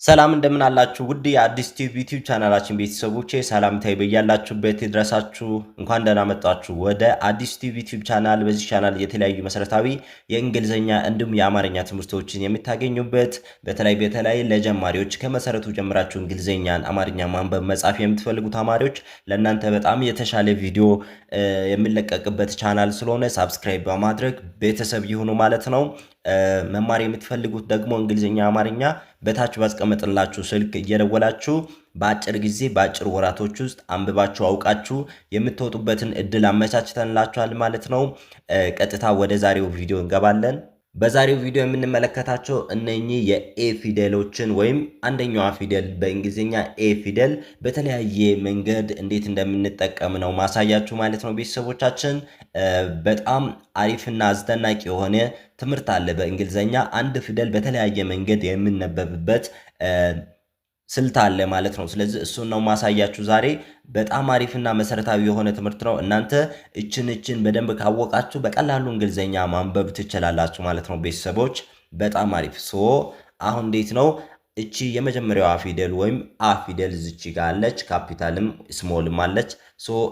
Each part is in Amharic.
ሰላም እንደምን አላችሁ ውድ የአዲስ ቲዩብ ዩቲዩብ ቻናላችን ቤተሰቦቼ ሰላምታዬ በያላችሁበት ይድረሳችሁ። እንኳን ደህና መጣችሁ ወደ አዲስ ቲዩብ ዩቲዩብ ቻናል። በዚህ ቻናል የተለያዩ መሰረታዊ የእንግሊዝኛ እንዲሁም የአማርኛ ትምህርቶችን የምታገኙበት በተለይ ለጀማሪዎች ከመሰረቱ ጀምራችሁ እንግሊዝኛን፣ አማርኛ ማንበብ መጻፍ የምትፈልጉ ተማሪዎች ለእናንተ በጣም የተሻለ ቪዲዮ የሚለቀቅበት ቻናል ስለሆነ ሳብስክራይብ በማድረግ ቤተሰብ ይሁኑ ማለት ነው። መማር የምትፈልጉት ደግሞ እንግሊዝኛ አማርኛ በታች ባስቀመጥላችሁ ስልክ እየደወላችሁ በአጭር ጊዜ በአጭር ወራቶች ውስጥ አንብባችሁ አውቃችሁ የምትወጡበትን እድል አመቻችተንላችኋል ማለት ነው። ቀጥታ ወደ ዛሬው ቪዲዮ እንገባለን። በዛሬው ቪዲዮ የምንመለከታቸው እነኚህ የኤ ፊደሎችን ወይም አንደኛዋ ፊደል በእንግሊዝኛ ኤ ፊደል በተለያየ መንገድ እንዴት እንደምንጠቀም ነው ማሳያችሁ ማለት ነው። ቤተሰቦቻችን በጣም አሪፍና አስደናቂ የሆነ ትምህርት አለ። በእንግሊዝኛ አንድ ፊደል በተለያየ መንገድ የምንነበብበት ስልት አለ ማለት ነው። ስለዚህ እሱን ነው ማሳያችሁ ዛሬ። በጣም አሪፍና መሰረታዊ የሆነ ትምህርት ነው። እናንተ እችን በደንብ ካወቃችሁ በቀላሉ እንግሊዝኛ ማንበብ ትችላላችሁ ማለት ነው። ቤተሰቦች በጣም አሪፍ። አሁን እንዴት ነው እቺ የመጀመሪያዋ ፊደል ወይም አ ፊደል ዝቺ ጋር አለች፣ ካፒታልም ስሞልም አለች።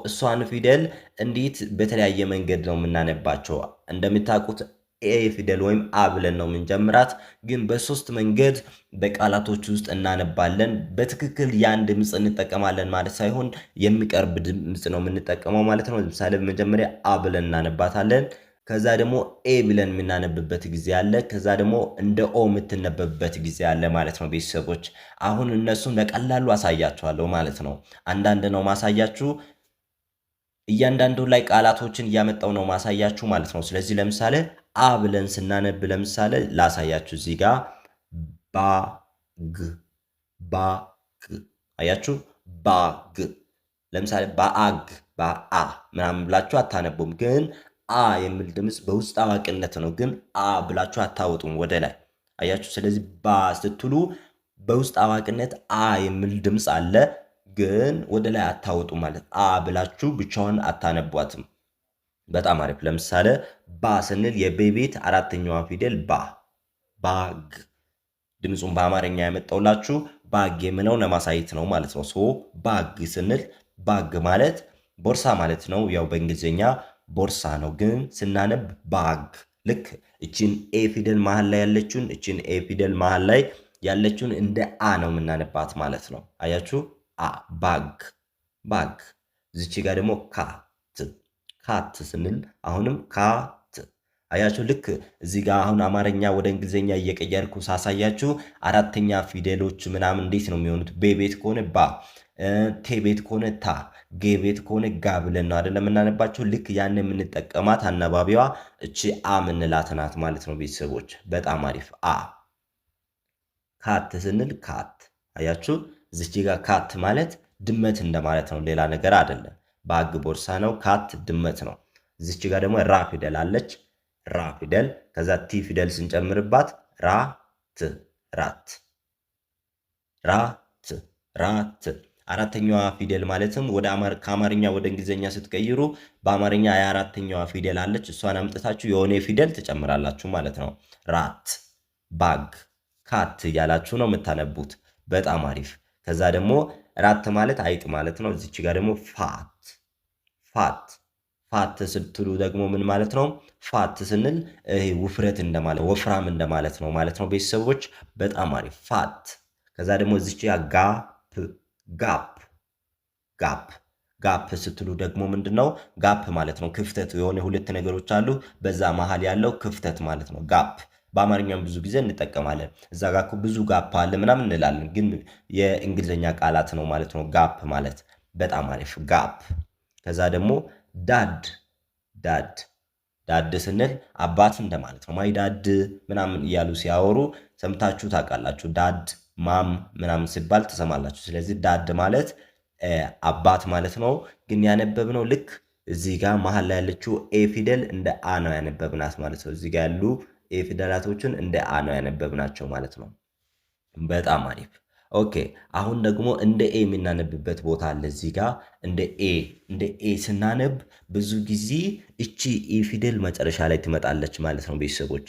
እሷን ፊደል እንዴት በተለያየ መንገድ ነው የምናነባቸው? እንደምታውቁት ኤ ፊደል ወይም አ ብለን ነው የምንጀምራት፣ ግን በሶስት መንገድ በቃላቶች ውስጥ እናነባለን። በትክክል ያን ድምጽ እንጠቀማለን ማለት ሳይሆን የሚቀርብ ድምጽ ነው የምንጠቀመው ማለት ነው። ለምሳሌ በመጀመሪያ አ ብለን እናነባታለን። ከዛ ደግሞ ኤ ብለን የምናነብበት ጊዜ አለ። ከዛ ደግሞ እንደ ኦ የምትነበብበት ጊዜ አለ ማለት ነው። ቤተሰቦች አሁን እነሱን በቀላሉ አሳያችኋለሁ ማለት ነው። አንዳንድ ነው ማሳያችሁ፣ እያንዳንዱ ላይ ቃላቶችን እያመጣው ነው ማሳያችሁ ማለት ነው። ስለዚህ ለምሳሌ አ ብለን ስናነብ ለምሳሌ ላሳያችሁ እዚህ ጋር ባግ አያችሁ፣ ባግ። ለምሳሌ ባአግ ባአ ምናምን ብላችሁ አታነቡም፣ ግን አ የሚል ድምጽ በውስጥ አዋቂነት ነው፣ ግን አ ብላችሁ አታወጡም ወደ ላይ አያችሁ። ስለዚህ ባ ስትሉ በውስጥ አዋቂነት አ የሚል ድምጽ አለ፣ ግን ወደ ላይ አታወጡ ማለት አ ብላችሁ ብቻውን አታነቧትም። በጣም አሪፍ። ለምሳሌ ባ ስንል የቤት አራተኛዋ ፊደል ባግ። ድምጹን በአማርኛ ያመጣውላችሁ ባግ የምለው ለማሳየት ነው ማለት ነው። ባግ ስንል ባግ ማለት ቦርሳ ማለት ነው። ያው በእንግሊዝኛ ቦርሳ ነው፣ ግን ስናነብ ባግ። ልክ እቺን ኤ ፊደል መሃል ላይ ያለችውን ኤ ፊደል መሃል ላይ ያለችውን እንደ አ ነው የምናነባት ማለት ነው። አያችሁ፣ አ ባግ። እዚች ጋር ደግሞ ካት ስንል አሁንም ካት። አያችሁ፣ ልክ እዚህ ጋር አሁን አማርኛ ወደ እንግሊዝኛ እየቀየርኩ ሳሳያችሁ አራተኛ ፊደሎች ምናምን እንዴት ነው የሚሆኑት? ቤ ቤት ከሆነ ባ፣ ቴ ቤት ከሆነ ታ፣ ጌ ቤት ከሆነ ጋ ብለን ነው አይደለም የምናነባቸው። ልክ ያን የምንጠቀማት አናባቢዋ እቺ አ ምንላት ናት ማለት ነው። ቤተሰቦች በጣም አሪፍ። ካት ስንል ካት። አያችሁ፣ እዚች ጋር ካት ማለት ድመት እንደማለት ነው፣ ሌላ ነገር አይደለም። ባግ ቦርሳ ነው፣ ካት ድመት ነው። እዚች ጋር ደግሞ ራ ፊደል አለች፣ ራ ፊደል። ከዛ ቲ ፊደል ስንጨምርባት ራት። አራተኛዋ ፊደል ማለትም ከአማርኛ ወደ እንግሊዝኛ ስትቀይሩ በአማርኛ የአራተኛዋ ፊደል አለች፣ እሷን አምጥታችሁ የሆነ ፊደል ትጨምራላችሁ ማለት ነው። ራት፣ ባግ፣ ካት እያላችሁ ነው የምታነቡት። በጣም አሪፍ። ከዛ ደግሞ ራት ማለት አይጥ ማለት ነው። እዚች ጋር ደግሞ ፋት ስትሉ ደግሞ ምን ማለት ነው? ፋት ስንል ውፍረት እንደማለት ወፍራም እንደማለት ነው ማለት ነው። ቤተሰቦች በጣም አሪፍ። ፋት። ከዛ ደግሞ እዚች ጋፕ ስትሉ ደግሞ ምንድነው? ጋፕ ማለት ነው ክፍተት። የሆነ ሁለት ነገሮች አሉ፣ በዛ መሃል ያለው ክፍተት ማለት ነው ጋፕ። በአማርኛም ብዙ ጊዜ እንጠቀማለን። እዛ ጋር ብዙ ጋፕ አለ ምናምን እንላለን፣ ግን የእንግሊዝኛ ቃላት ነው ማለት ነው ጋፕ ማለት። በጣም አሪፍ ጋፕ። ከዛ ደግሞ ዳድ ስንል አባት እንደማለት ነው። ማይ ዳድ ምናምን እያሉ ሲያወሩ ሰምታችሁ ታውቃላችሁ። ዳድ ማም ምናምን ሲባል ትሰማላችሁ። ስለዚህ ዳድ ማለት አባት ማለት ነው። ግን ያነበብነው ልክ እዚህ ጋር መሀል ላይ ያለችው ኤ ፊደል እንደ አ ነው ያነበብናት ማለት ነው። እዚህ ጋር ያሉ ኤ ፊደላቶችን እንደ አ ነው ያነበብናቸው ማለት ነው። በጣም አሪፍ። ኦኬ፣ አሁን ደግሞ እንደ ኤ የምናነብበት ቦታ አለ። እዚህ ጋር እንደ ኤ ስናነብ ብዙ ጊዜ እቺ ኤ ፊደል መጨረሻ ላይ ትመጣለች ማለት ነው። ቤተሰቦች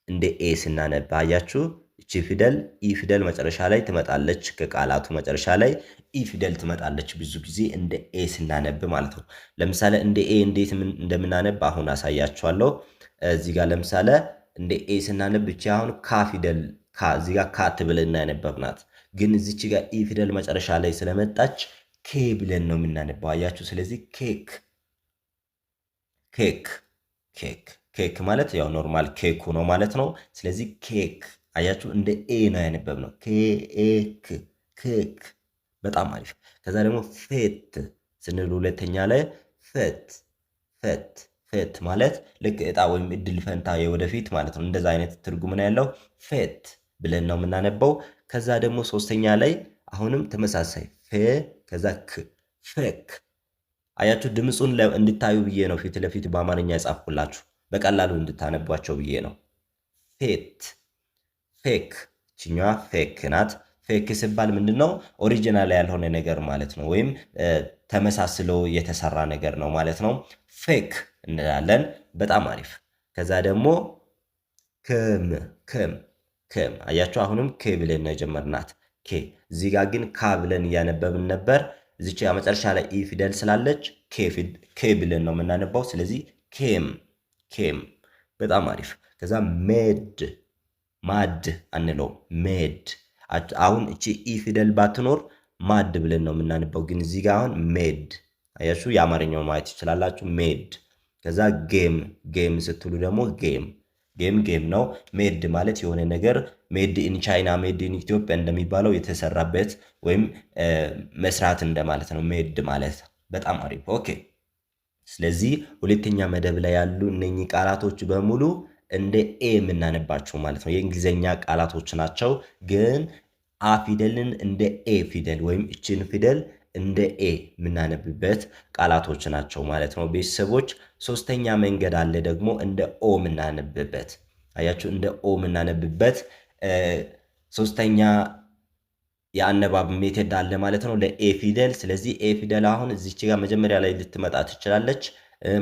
እንደ ኤ ስናነብ አያችሁ፣ እቺ ፊደል ኢ ፊደል መጨረሻ ላይ ትመጣለች። ከቃላቱ መጨረሻ ላይ ኢ ፊደል ትመጣለች ብዙ ጊዜ እንደ ኤ ስናነብ ማለት ነው። ለምሳሌ እንደ ኤ እንዴት እንደምናነብ አሁን አሳያችኋለሁ። እዚህ ጋር ለምሳሌ እንደ ኤ ስናነብ እቺ አሁን ካ ፊደል እዚህ ጋር ካት ብለን እናነበብናት፣ ግን እዚች ጋር ኢ ፊደል መጨረሻ ላይ ስለመጣች ኬ ብለን ነው የምናነባው። አያችሁ? ስለዚህ ኬክ ኬክ ኬክ ኬክ ማለት ያው ኖርማል ኬኩ ነው ማለት ነው። ስለዚህ ኬክ አያችሁ፣ እንደ ኤ ነው ያነበብነው። ኬክ ኬክ። በጣም አሪፍ። ከዛ ደግሞ ፌት ስንል ሁለተኛ ላይ ፈት ፈት ፈት ማለት ልክ እጣ ወይም እድል ፈንታ የወደፊት ማለት ነው። እንደዛ አይነት ትርጉም ነው ያለው። ፌት ብለን ነው የምናነበው። ከዛ ደግሞ ሶስተኛ ላይ አሁንም ተመሳሳይ ፌ ከዛ ክ ፌክ። አያችሁ ድምፁን እንድታዩ ብዬ ነው ፊት ለፊት በአማርኛ የጻፍኩላችሁ በቀላሉ እንድታነቧቸው ብዬ ነው። ፌት ፌክ፣ ችኛዋ ፌክ ናት። ፌክ ሲባል ምንድን ነው? ኦሪጂናል ያልሆነ ነገር ማለት ነው፣ ወይም ተመሳስሎ የተሰራ ነገር ነው ማለት ነው። ፌክ እንላለን። በጣም አሪፍ። ከዛ ደግሞ ክም ክም ክም። አያችሁ አሁንም ኬ ብለን ነው የጀመርናት ኬ። እዚህ ጋር ግን ካ ብለን እያነበብን ነበር። እዚች መጨረሻ ላይ ኢ ፊደል ስላለች ኬ ብለን ነው የምናነባው። ስለዚህ ኬም ኬም። በጣም አሪፍ። ከዛ ሜድ ማድ አንለው ሜድ። አሁን እቺ ኢ ፊደል ባትኖር ማድ ብለን ነው የምናነባው፣ ግን እዚህ ጋር አሁን ሜድ። አያችሁ የአማርኛውን ማየት ትችላላችሁ። ሜድ። ከዛ ጌም ጌም ስትሉ ደግሞ ጌም ጌም ጌም ነው። ሜድ ማለት የሆነ ነገር ሜድ ኢን ቻይና ሜድ ኢን ኢትዮጵያ እንደሚባለው የተሰራበት ወይም መስራት እንደማለት ነው ሜድ ማለት። በጣም አሪፍ ኦኬ። ስለዚህ ሁለተኛ መደብ ላይ ያሉ እነኚህ ቃላቶች በሙሉ እንደ ኤ የምናነባቸው ማለት ነው። የእንግሊዝኛ ቃላቶች ናቸው፣ ግን አ ፊደልን እንደ ኤ ፊደል ወይም እችን ፊደል እንደ ኤ የምናነብበት ቃላቶች ናቸው ማለት ነው ቤተሰቦች። ሶስተኛ መንገድ አለ ደግሞ እንደ ኦ የምናነብበት። አያችሁ እንደ ኦ የምናነብበት ሶስተኛ የአነባብ ሜተድ አለ ማለት ነው ለኤ ፊደል። ስለዚህ ኤ ፊደል አሁን እዚች ጋር መጀመሪያ ላይ ልትመጣ ትችላለች፣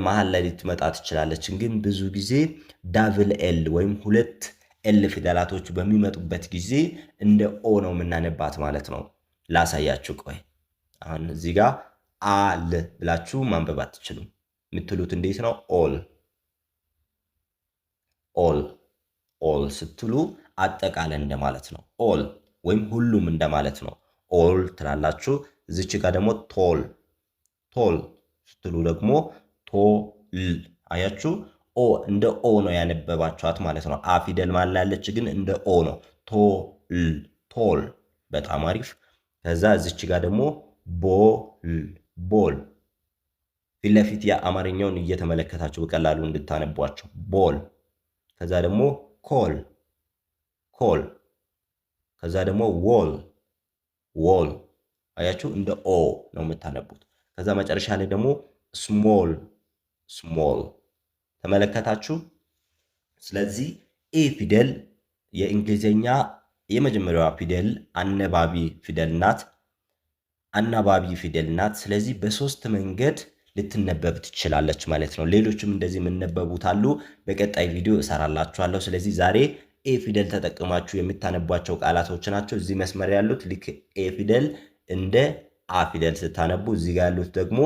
መሀል ላይ ልትመጣ ትችላለች። ግን ብዙ ጊዜ ዳብል ኤል ወይም ሁለት ኤል ፊደላቶች በሚመጡበት ጊዜ እንደ ኦ ነው የምናነባት ማለት ነው። ላሳያችሁ ቆይ። አሁን እዚህ ጋር አል ብላችሁ ማንበብ አትችሉም። የምትሉት እንዴት ነው? ኦል ኦል ኦል ስትሉ አጠቃላይ እንደማለት ነው። ኦል ወይም ሁሉም እንደማለት ነው። ኦል ትላላችሁ። እዚች ጋር ደግሞ ቶል ቶል ስትሉ ደግሞ ቶል። አያችሁ ኦ እንደ ኦ ነው ያነበባችኋት ማለት ነው። አ ፊደል ማላለች ግን እንደ ኦ ነው። ቶል ቶል። በጣም አሪፍ። ከዛ እዚች ጋር ደግሞ ቦል ቦል። ፊት ለፊት የአማርኛውን እየተመለከታችሁ በቀላሉ እንድታነቧቸው ቦል። ከዛ ደግሞ ኮል ኮል። ከዛ ደግሞ ዎል ዎል። አያችሁ እንደ ኦ ነው የምታነቡት። ከዛ መጨረሻ ላይ ደግሞ ስሞል ስሞል። ተመለከታችሁ? ስለዚህ ኤ ፊደል የእንግሊዝኛ የመጀመሪያዋ ፊደል አነባቢ ፊደል ናት። አናባቢ ፊደል ናት። ስለዚህ በሶስት መንገድ ልትነበብ ትችላለች ማለት ነው። ሌሎችም እንደዚህ የምነበቡት አሉ። በቀጣይ ቪዲዮ እሰራላችኋለሁ። ስለዚህ ዛሬ ኤ ፊደል ተጠቅማችሁ የምታነቧቸው ቃላቶች ናቸው። እዚህ መስመር ያሉት ልክ ኤ ፊደል እንደ አ ፊደል ስታነቡ፣ እዚህ ጋር ያሉት ደግሞ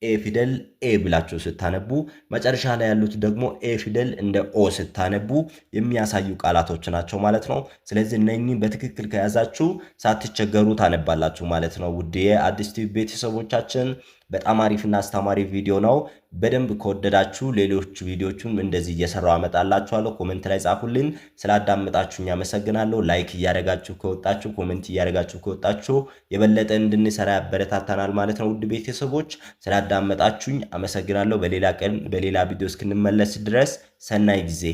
ኤ ፊደል ኤ ብላችሁ ስታነቡ፣ መጨረሻ ላይ ያሉት ደግሞ ኤ ፊደል እንደ ኦ ስታነቡ የሚያሳዩ ቃላቶች ናቸው ማለት ነው። ስለዚህ እነኚህ በትክክል ከያዛችሁ ሳትቸገሩ ታነባላችሁ ማለት ነው። ውድ የአዲስ ቲቪ ቤተሰቦቻችን በጣም አሪፍና አስተማሪ ቪዲዮ ነው። በደንብ ከወደዳችሁ ሌሎች ቪዲዮቹን እንደዚህ እየሰራው አመጣላችኋለሁ። ኮሜንት ላይ ጻፉልኝ። ስላዳመጣችሁኝ አመሰግናለሁ። ላይክ እያደረጋችሁ ከወጣችሁ፣ ኮሜንት እያደረጋችሁ ከወጣችሁ የበለጠ እንድንሰራ ያበረታታናል ማለት ነው። ውድ ቤተሰቦች ስላዳመጣችሁኝ አመሰግናለሁ። በሌላ ቀን በሌላ ቪዲዮ እስክንመለስ ድረስ ሰናይ ጊዜ